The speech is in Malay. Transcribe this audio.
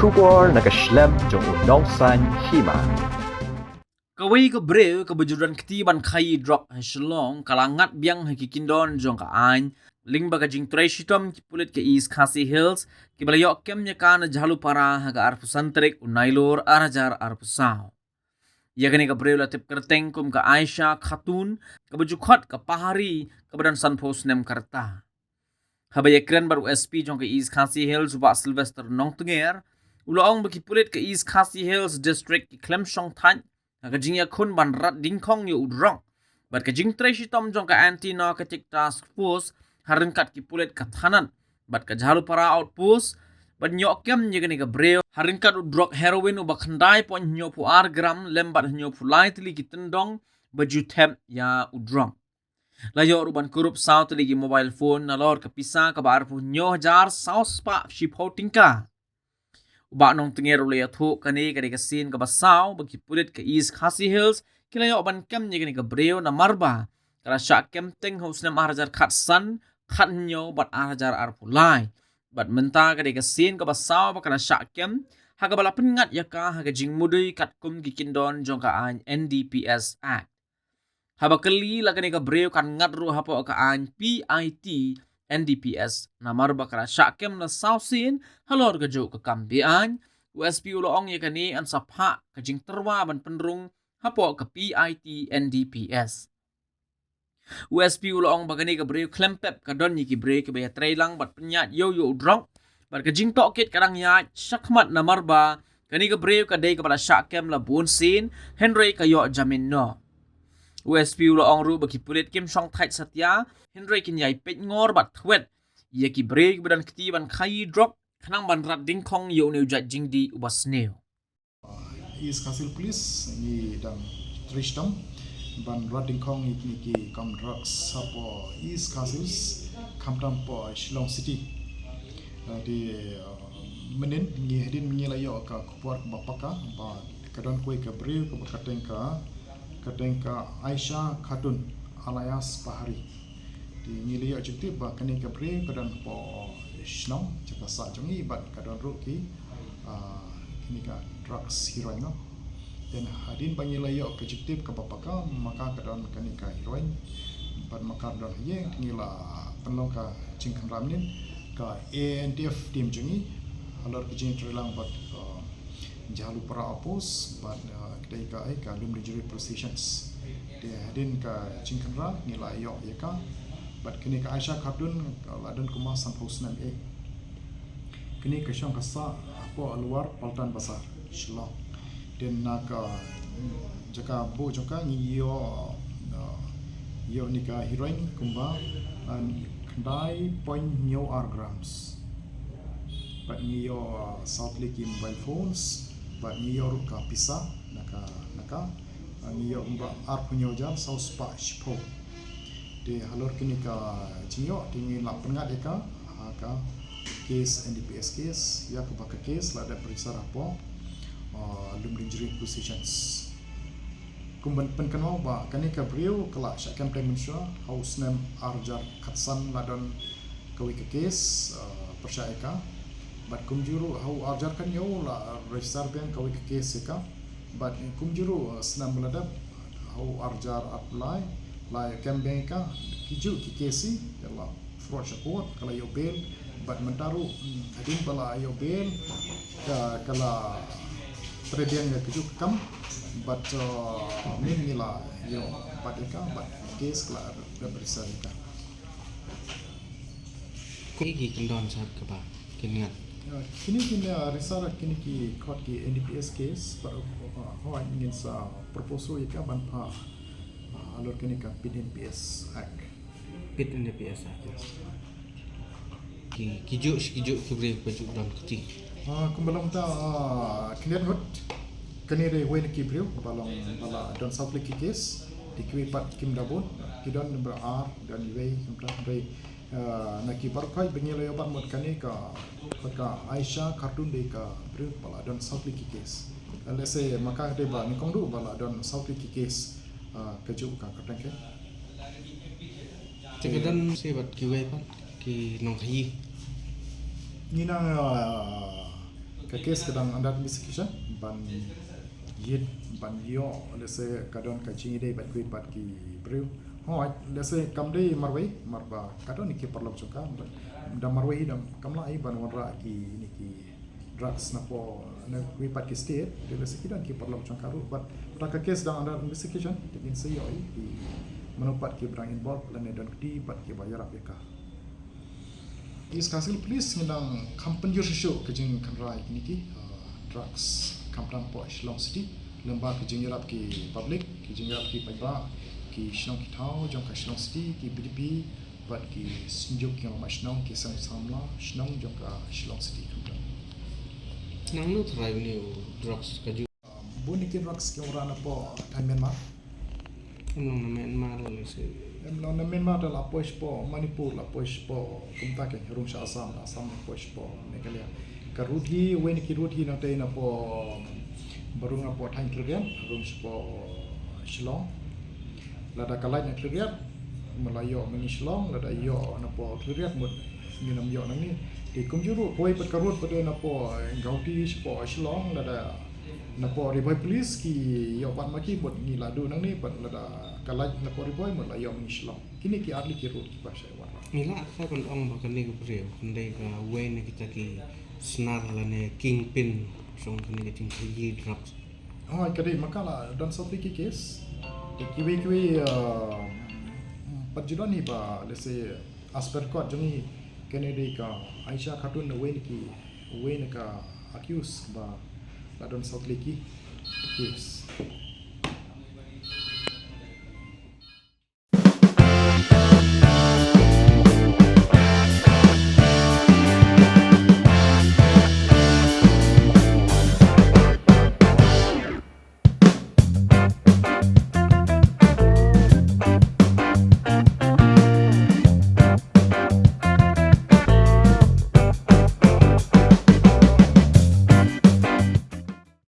Shubor na kashlem jong unongsan hima. Kawai ke breu ke bejudan ketiban kai drop shlong kalangat biang hakikindon jong ka ain ling baga jing treshitom ki pulit ke East Khasi Hills ki balayok kem nya kana jalu para haga arpu santrik unailor arajar arpu sao. Yagani ka breu latip kerteng kum ka Aisyah Khatun ke bejukot ke pahari ke badan sanpos nem karta. Habaya keren baru SP jong ke East Khasi Hills ubak Sylvester Nong Tenger uloong baki pulit ke East Khasi Hills District ki Klemshong Tan kajing ya kun ban rat dingkong yu udrong bat kajing treshi tom jong ka anti narcotic task force harin kat ki pulit katanan bat ka jalu para outpost bat nyok kem nyegani ka breo harin kat udrok heroin ubak khandai pon nyo pu gram lembat nyo pu lightly ki tendong baju tem ya udrong layo ruban kurup south lagi mobile phone nalor ka pisa ka bar pu nyo hajar south pa ship tingka Ubak nong tenger ulay atho kani ka sin ka basaw bagi pulit ka East Khasi Hills kilayo ban kem nya kani ka breo na marba kala sya kem teng hos na maharajar khat san khat nyo bat arajar arpulai bat menta ka sin ka basaw ba kala sya kem haga bala pengat ya ka haga jing mudui kat kum gikindon jong ka an NDPS Act haba kali la kani ka breo kan ngadru hapo ka an PIT NDPS na marba kara syakem na sausin halor ka jo ka kambian USP uloong ya kani an sapha ka jing terwa ban penrung hapo ka PIT NDPS USP uloong bagani ka breu klempep ka don yiki breu ka baya trailang bat penyat yo drong bat ka jing tokit karang ya syakmat na marba kani ka breu ka day ka pada syakem la bunsin Henry kayo jamin no USP uloong ru bagi pulit kim song tait satya Henry kinyai pet ngor bat thwet ia ki break badan ketiban kai drop kanang ban rat dingkong yo ne ujat jingdi ubas neo East Khasi Police ni dan Trishtam ban rat dingkong ni ki kam drugs sapo East Khasi kamtam po Shillong City di menin ni hedin mengilayo ka kupuar bapaka ba kadon koi ka brew ka katengka Aisyah Khatun alias Pahari di ngilayo objektif ba kani ka brew kadon po Shnong caka sa jongi bat kadon ruki kini ka drugs heroin no dan hadin pangilayo objektif ka bapaka maka kadon kani ka heroin bat maka kadon ye ngila penlong ka jingkan ramnin ka ANDF tim jongi halor ke jing terlang bat jalu para opos bat kedai ka lum jury positions dia hadin ka jingkan ra ngila yo ya ka bat kini ka Aisyah Khatun ladon kuma sampus nam kini ka syong kasa apo luar Paltan Basar Shillong dan nak jaka bo jaka ni yo ni ka heroin kumba kandai point nyo grams bat ni yo South Lake mobile phones bat ni yo ka pisa naka ni yo umba punyo jar South Pa Shipo di halor kini ka jinyo tingin la pengat eka ka case NDPS case ya ke baka case la ada periksa rapo lum injury positions kumban penkenau ba kani ka brio kala syakam temensya house name arjar khatsan ladon kawi ke case percaya ka bat kumjuru hau arjar kan yo la register bank kawi ke case ka bat kumjuru senam meladap hau arjar apply la kambing ka kiju ki kesi la fraud support kala yo bail bat mentaru adin bala yo bail kala trading ya kiju kam bat min nila yo bat ka bat case kala berisa ka kiki kendon saat ke ba kingat kini risala kini ki court ki NDPS case par ho ingin sa proposal ya ban pa alor kini ka PNPS Act pit NDPS aja kijuk kubre baju dan kecil kumbalong ta kinian hot kani re wen ki brio balong bala don South Lake case dikwi pat kim dabon kidon number R dan we kumta re naki barkai bengelo yoban mot kani ka Aisyah Khatun de ka brio bala don South Lake case alese maka de ba ni kongdu bala don South Lake case kejuk ka katangke cekedan sebat kiwe pan ki nong kayi nina ke case kadang under investigation ban yit ban yo let's say kadon ka jingi dei bat kuit bat ki brew ho let's say kam dei marba kadon ni ki perlu chuka da marwai dam kamla ai ban wara ki ni ki drugs na po na kuit bat ki state let's say kidan ki perlu chuka ru but ka case dang under investigation tin say yo ki menupat ki berang involved lan dan di bat ki bayar apeka East Castle Police ngedang company show kejeng kanrai ini ki drugs kampram po Shillong City lemba kejeng yarap ki public kejeng yarap ki paiba ki Shillong ki thau jong ka Shillong City ki BDP bat ki sinjuk ki ma Shillong ki sang samla Shillong jong ka Shillong City kampram nang nu thrai ni drugs ka ju bu ni ki drugs ki orang po Thailand ma nang na men ma le se Emlon na Myanmar la pois po Manipur la pois po kumta ke rum sha Assam la pois po Meghalaya ka ruthi wen ki ruthi na te na po barung na po Thai Klerian rum po Shillong la da kalai na Klerian Melayu meni Shillong la da yo na po Klerian mut ni nam yo na ni di kumjuru poi pat karut pa na po Gauti po Shillong la da na po ribai police ki yo pat maki bot ni ladu nang ni pat la da kalaj na po ribai mo la yo meni Shillong kini ki adli ki rut ki pa sai wa ni la sa kon ong ba kan ni ko breu kan dei ka we ne kita ki snar la ne kingpin song kan ni ting ki drugs oh kadai makala dan satu ki case di kiwi pat jidon ni ba let's say asper court jami Kennedy ka Aisha Khatun na we ni ka accuse ba la don South Lake case